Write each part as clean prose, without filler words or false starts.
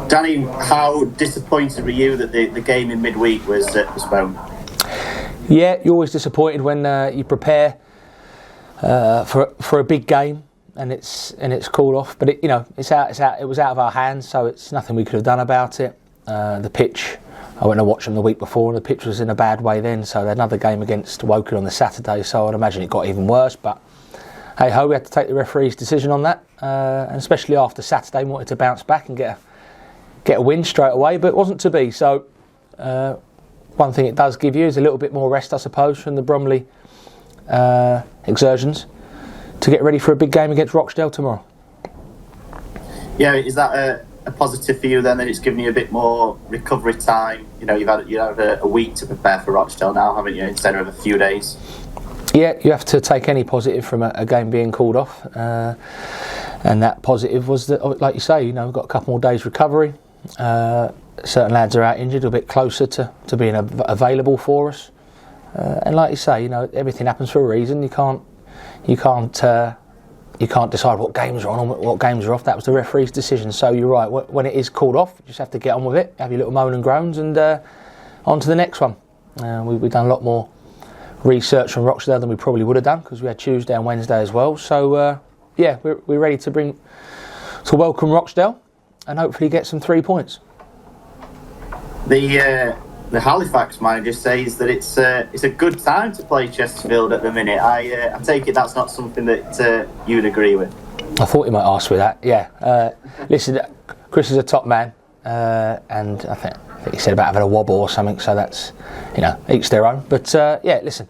Danny, how disappointed were you that the game in midweek was postponed? Yeah, you're always disappointed when you prepare for a big game and it's called off. But it was out of our hands, so it's nothing we could have done about it. The pitch, I went to watch them the week before, and the pitch was in a bad way then. So they had another game against Woking on the Saturday, so I'd imagine it got even worse. But hey ho, we had to take the referee's decision on that, and especially after Saturday, we wanted to bounce back and get a win straight away, but it wasn't to be. So one thing it does give you is a little bit more rest, I suppose, from the Bromley exertions to get ready for a big game against Rochdale tomorrow. Yeah, is that a positive for you then, that it's given you a bit more recovery time? You've had a week to prepare for Rochdale now, haven't you, instead of a few days? Yeah, you have to take any positive from a game being called off, and that positive was that, like you say, we've got a couple more days recovery. Certain lads are out injured, a bit closer to being available for us, and like you say, everything happens for a reason. You can't decide what games are on and what games are off. That was the referee's decision. So you're right. When it is called off, you just have to get on with it. Have your little moan and groans, and on to the next one. We've done a lot more research on Rochdale than we probably would have done, because we had Tuesday and Wednesday as well. So we're ready to welcome Rochdale and hopefully get some 3 points. The Halifax manager says that it's a good time to play Chesterfield at the minute. I take it that's not something that you'd agree with. I thought you might ask me that. Yeah. Listen, Chris is a top man, and I think he said about having a wobble or something. So that's each their own. But listen,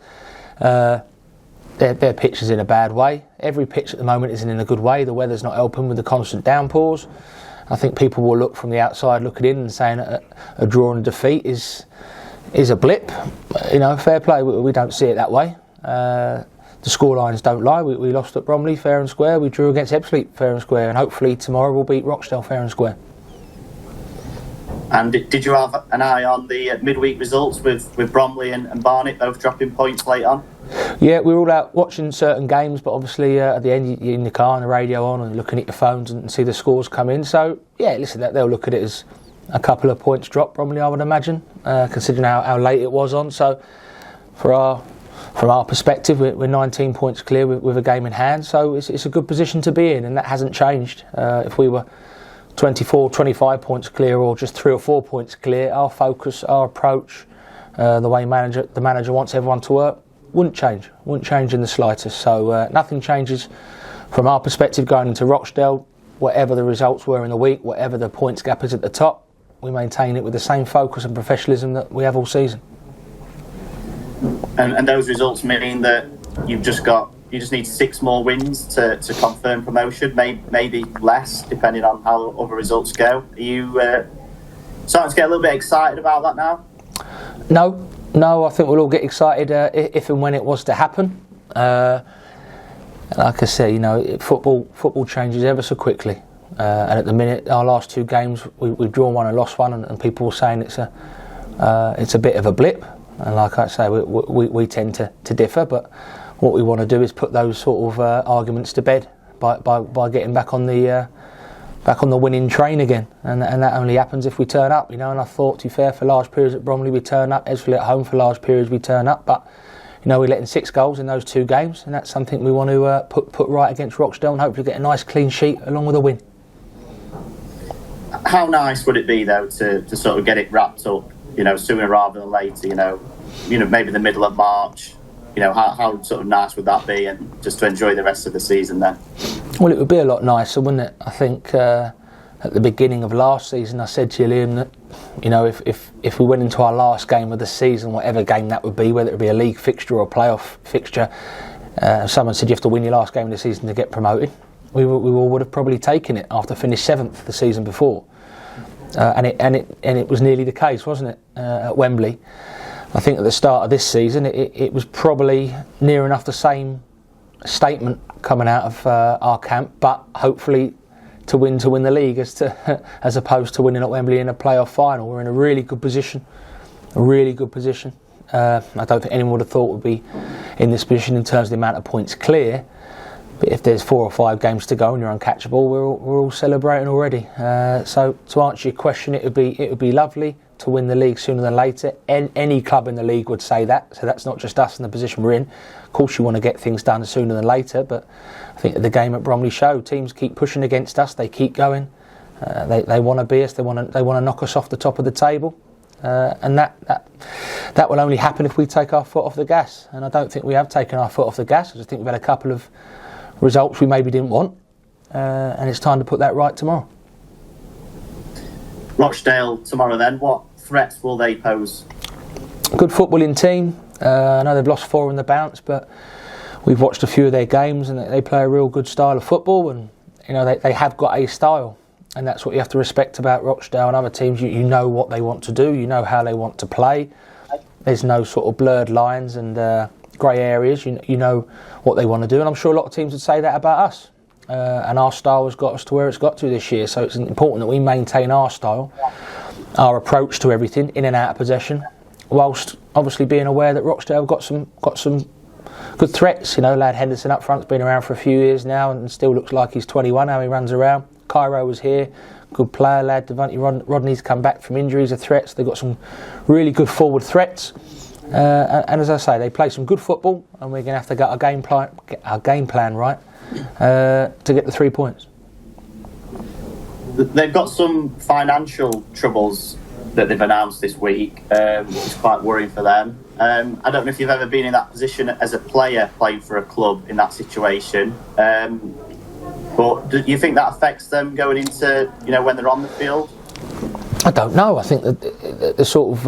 their pitch is in a bad way. Every pitch at the moment isn't in a good way. The weather's not helping with the constant downpours. I think people will look from the outside, looking in, and saying a draw and a defeat is a blip. Fair play. We don't see it that way. The scorelines don't lie. We lost at Bromley fair and square. We drew against Ebbsfleet fair and square, and hopefully tomorrow we'll beat Rochdale fair and square. And did you have an eye on the midweek results with Bromley and Barnet both dropping points late on? Yeah, we were all out watching certain games, but obviously at the end you're in the car and the radio on and looking at your phones and see the scores come in. So yeah, listen, they'll look at it as a couple of points drop, Bromley, I would imagine, considering how late it was on. So from our perspective, we're 19 points clear with a game in hand, so it's a good position to be in, and that hasn't changed. If we were 24, 25 points clear, or just 3 or 4 points clear, our focus, our approach, the way the manager wants everyone to work, wouldn't change in the slightest. So nothing changes from our perspective going into Rochdale. Whatever the results were in the week, whatever the points gap is at the top, we maintain it with the same focus and professionalism that we have all season. And those results mean that you just need 6 more wins to confirm promotion, maybe less, depending on how other results go. Are you starting to get a little bit excited about that now? No, I think we'll all get excited if and when it was to happen. Like I say, football changes ever so quickly. And at the minute, our last 2 games, we've drawn one and lost one, and people were saying it's a bit of a blip. And like I say, we tend to differ, but what we want to do is put those sort of arguments to bed by getting back on the winning train again, and that only happens if we turn up, And I thought, to be fair, for large periods at Bromley we turn up, Ebbsfleet at home for large periods we turn up, but we're letting 6 goals in those 2 games, and that's something we want to put right against Rochdale and hopefully get a nice clean sheet along with a win. How nice would it be though to sort of get it wrapped up, sooner rather than later? Maybe the middle of March. How sort of nice would that be, and just to enjoy the rest of the season then? Well, it would be a lot nicer, wouldn't it? I think at the beginning of last season I said to you, Liam, that if we went into our last game of the season, whatever game that would be, whether it be a league fixture or a playoff fixture, someone said you have to win your last game of the season to get promoted, we all would have probably taken it after finished 7th the season before, and it was nearly the case, wasn't it, at Wembley. I think at the start of this season it was probably near enough the same statement coming out of our camp, but hopefully to win the league as opposed to winning at Wembley in a playoff final. We're in a really good position. I don't think anyone would have thought we'd be in this position in terms of the amount of points clear, But if there's 4 or 5 games to go and you're uncatchable, we're all celebrating already. So to answer your question, it would be lovely to win the league sooner than later. Any club in the league would say that. So that's not just us in the position we're in. Of course, you want to get things done sooner than later. But I think the game at Bromley showed teams keep pushing against us. They keep going. They want to be us. They want to knock us off the top of the table. And that will only happen if we take our foot off the gas. And I don't think we have taken our foot off the gas. I just think we've had a couple of results we maybe didn't want, and it's time to put that right tomorrow. Rochdale tomorrow then, what threats will they pose? Good footballing team. I know they've lost 4 in the bounce, but we've watched a few of their games and they play a real good style of football, and they have got a style, and that's what you have to respect about Rochdale and other teams. You know what they want to do, you know how they want to play. There's no sort of blurred lines and grey areas. You know what they want to do, and I'm sure a lot of teams would say that about us. And our style has got us to where it's got to this year, so it's important that we maintain our style, our approach to everything, in and out of possession, whilst obviously being aware that Rochdale have got some good threats. Lad Henderson up front's been around for a few years now and still looks like he's 21 how he runs around. Cairo was here, good player, lad. Devontae Rodney's come back from injuries, are threats. They've got some really good forward threats. And as I say, they play some good football, and we're going to have to get our game plan right to get the 3 points. They've got some financial troubles that they've announced this week, which is quite worrying for them. I don't know if you've ever been in that position as a player playing for a club in that situation, but do you think that affects them going into when they're on the field? I don't know. I think that the sort of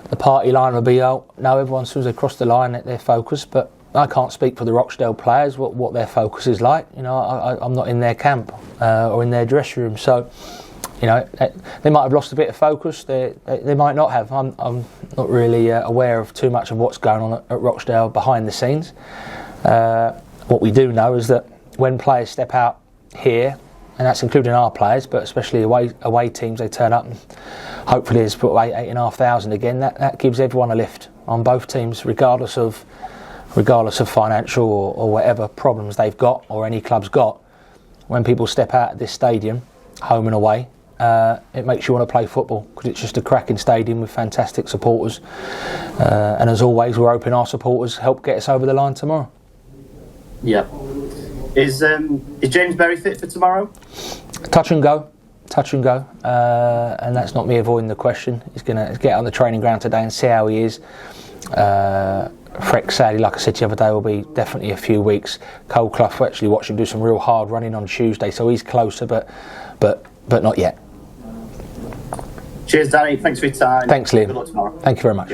the party line will be out. Now everyone, as soon as they cross the line, they're focused. But I can't speak for the Rochdale players what their focus is like. I'm not in their camp or in their dressing room, so they might have lost a bit of focus. They might not have. I'm not really aware of too much of what's going on at Rochdale behind the scenes. What we do know is that when players step out here, and that's including our players, but especially away teams, they turn up and hopefully it's put 8,500 again. That gives everyone a lift on both teams, regardless of financial or whatever problems they've got or any club's got. When people step out of this stadium, home and away, it makes you want to play football, because it's just a cracking stadium with fantastic supporters. And as always, we're hoping our supporters help get us over the line tomorrow. Yeah. Is James Berry fit for tomorrow? Touch and go, and that's not me avoiding the question. He's going to get on the training ground today and see how he is. Freck, sadly, like I said the other day, will be definitely a few weeks. Cole Clough, we actually watched him do some real hard running on Tuesday, so he's closer, but not yet. Cheers, Danny. Thanks for your time. Thanks, Liam. Good luck tomorrow. Thank you very much.